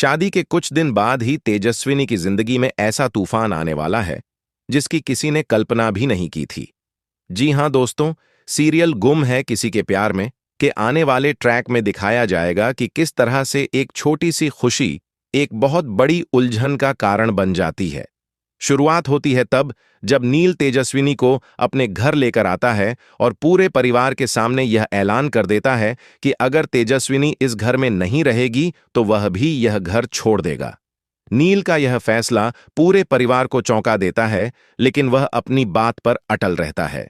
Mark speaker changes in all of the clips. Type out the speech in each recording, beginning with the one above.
Speaker 1: शादी के कुछ दिन बाद ही तेजस्विनी की जिंदगी में ऐसा तूफान आने वाला है जिसकी किसी ने कल्पना भी नहीं की थी। जी हां दोस्तों, सीरियल गुम है किसी के प्यार में के आने वाले ट्रैक में दिखाया जाएगा कि किस तरह से एक छोटी सी खुशी एक बहुत बड़ी उलझन का कारण बन जाती है। शुरुआत होती है तब जब नील तेजस्विनी को अपने घर लेकर आता है और पूरे परिवार के सामने यह ऐलान कर देता है कि अगर तेजस्विनी इस घर में नहीं रहेगी तो वह भी यह घर छोड़ देगा। नील का यह फैसला पूरे परिवार को चौंका देता है, लेकिन वह अपनी बात पर अटल रहता है।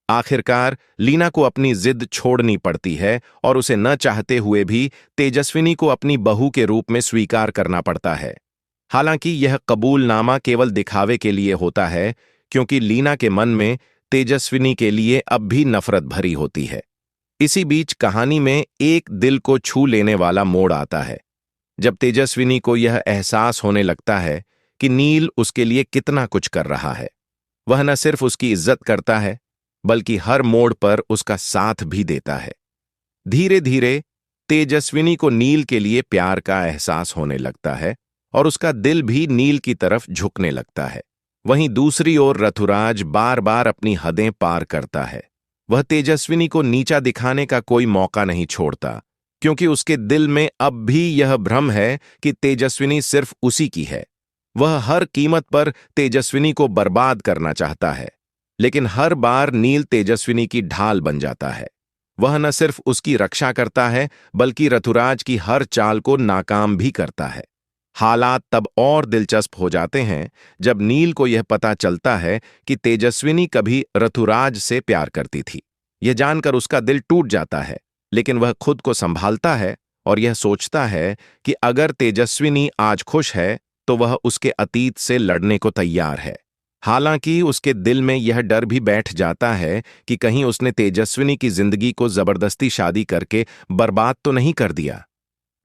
Speaker 1: आखिरकार लीना को अपनी जिद छोड़नी पड़ती है और उसे न चाहते हुए भी तेजस्विनी को अपनी बहू के रूप में स्वीकार करना पड़ता है। हालांकि यह कबूलनामा केवल दिखावे के लिए होता है, क्योंकि लीना के मन में तेजस्विनी के लिए अब भी नफरत भरी होती है। इसी बीच कहानी में एक दिल को छू लेने वाला मोड़ आता है, जब तेजस्विनी को यह एहसास होने लगता है कि नील उसके लिए कितना कुछ कर रहा है। वह न सिर्फ उसकी इज्जत करता है, बल्कि हर मोड़ पर उसका साथ भी देता है। धीरे धीरे तेजस्विनी को नील के लिए प्यार का एहसास होने लगता है और उसका दिल भी नील की तरफ झुकने लगता है। वहीं दूसरी ओर रथुराज बार बार अपनी हदें पार करता है। वह तेजस्विनी को नीचा दिखाने का कोई मौका नहीं छोड़ता, क्योंकि उसके दिल में अब भी यह भ्रम है कि तेजस्विनी सिर्फ उसी की है। वह हर कीमत पर तेजस्विनी को बर्बाद करना चाहता है, लेकिन हर बार नील तेजस्विनी की ढाल बन जाता है। वह न सिर्फ उसकी रक्षा करता है, बल्कि रथुराज की हर चाल को नाकाम भी करता है। हालात तब और दिलचस्प हो जाते हैं जब नील को यह पता चलता है कि तेजस्विनी कभी रथुराज से प्यार करती थी। यह जानकर उसका दिल टूट जाता है, लेकिन वह खुद को संभालता है और यह सोचता है कि अगर तेजस्विनी आज खुश है तो वह उसके अतीत से लड़ने को तैयार है। हालांकि उसके दिल में यह डर भी बैठ जाता है कि कहीं उसने तेजस्विनी की जिंदगी को जबरदस्ती शादी करके बर्बाद तो नहीं कर दिया।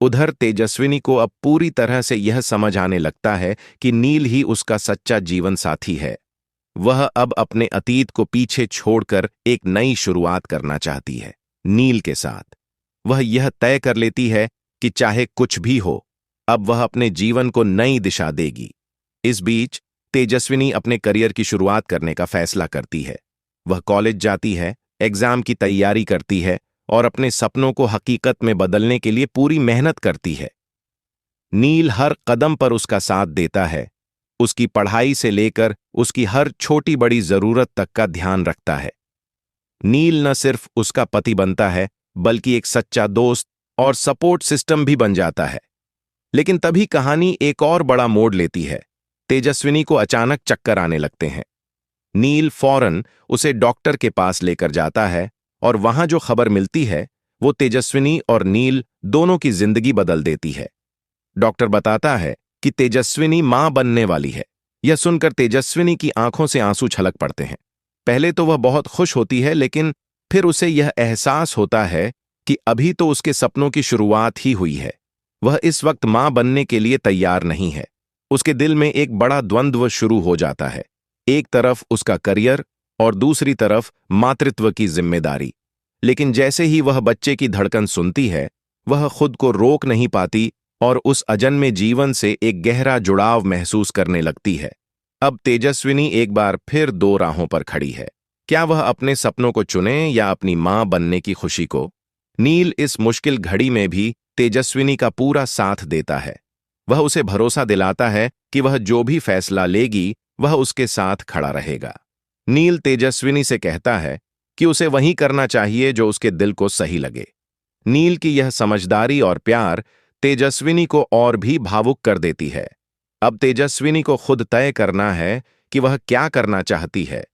Speaker 1: उधर तेजस्विनी को अब पूरी तरह से यह समझ आने लगता है कि नील ही उसका सच्चा जीवन साथी है। वह अब अपने अतीत को पीछे छोड़कर एक नई शुरुआत करना चाहती है नील के साथ। वह यह तय कर लेती है कि चाहे कुछ भी हो, अब वह अपने जीवन को नई दिशा देगी। इस बीच तेजस्विनी अपने करियर की शुरुआत करने का फैसला करती है। वह कॉलेज जाती है, एग्जाम की तैयारी करती है और अपने सपनों को हकीकत में बदलने के लिए पूरी मेहनत करती है। नील हर कदम पर उसका साथ देता है, उसकी पढ़ाई से लेकर उसकी हर छोटी बड़ी जरूरत तक का ध्यान रखता है। नील न सिर्फ उसका पति बनता है, बल्कि एक सच्चा दोस्त और सपोर्ट सिस्टम भी बन जाता है। लेकिन तभी कहानी एक और बड़ा मोड़ लेती है। तेजस्विनी को अचानक चक्कर आने लगते हैं। नील फौरन उसे डॉक्टर के पास लेकर जाता है और वहां जो खबर मिलती है वो तेजस्विनी और नील दोनों की जिंदगी बदल देती है। डॉक्टर बताता है कि तेजस्विनी मां बनने वाली है। यह सुनकर तेजस्विनी की आंखों से आंसू छलक पड़ते हैं। पहले तो वह बहुत खुश होती है, लेकिन फिर उसे यह एहसास होता है कि अभी तो उसके सपनों की शुरुआत ही हुई है। वह इस वक्त मां बनने के लिए तैयार नहीं है। उसके दिल में एक बड़ा द्वंद्व शुरू हो जाता है। एक तरफ उसका करियर और दूसरी तरफ मातृत्व की जिम्मेदारी। लेकिन जैसे ही वह बच्चे की धड़कन सुनती है, वह खुद को रोक नहीं पाती और उस अजन्मे जीवन से एक गहरा जुड़ाव महसूस करने लगती है। अब तेजस्विनी एक बार फिर दो राहों पर खड़ी है। क्या वह अपने सपनों को चुने या अपनी मां बनने की खुशी को? नील इस मुश्किल घड़ी में भी तेजस्विनी का पूरा साथ देता है। वह उसे भरोसा दिलाता है कि वह जो भी फैसला लेगी वह उसके साथ खड़ा रहेगा। नील तेजस्विनी से कहता है कि उसे वही करना चाहिए जो उसके दिल को सही लगे। नील की यह समझदारी और प्यार तेजस्विनी को और भी भावुक कर देती है। अब तेजस्विनी को खुद तय करना है कि वह क्या करना चाहती है।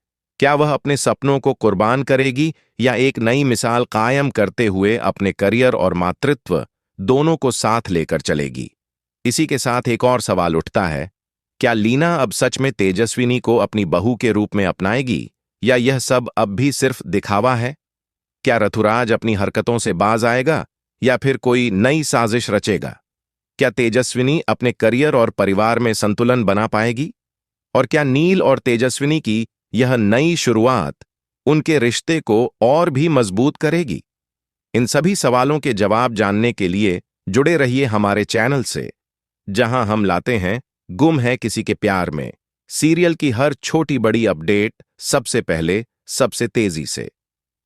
Speaker 1: क्या वह अपने सपनों को कुर्बान करेगी या एक नई मिसाल कायम करते हुए अपने करियर और मातृत्व दोनों को साथ लेकर चलेगी? इसी के साथ एक और सवाल उठता है, क्या लीना अब सच में तेजस्विनी को अपनी बहू के रूप में अपनाएगी या यह सब अब भी सिर्फ दिखावा है? क्या रथुराज अपनी हरकतों से बाज आएगा या फिर कोई नई साजिश रचेगा? क्या तेजस्विनी अपने करियर और परिवार में संतुलन बना पाएगी? और क्या नील और तेजस्विनी की यह नई शुरुआत उनके रिश्ते को और भी मजबूत करेगी? इन सभी सवालों के जवाब जानने के लिए जुड़े रहिए हमारे चैनल से। जहां हम लाते हैं गुम है किसी के प्यार में सीरियल की हर छोटी बड़ी अपडेट सबसे पहले, सबसे तेजी से।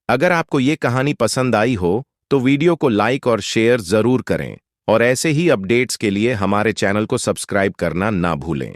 Speaker 1: अगर आपको ये कहानी पसंद आई हो तो वीडियो को लाइक और शेयर जरूर करें और ऐसे ही अपडेट्स के लिए हमारे चैनल को सब्सक्राइब करना ना भूलें।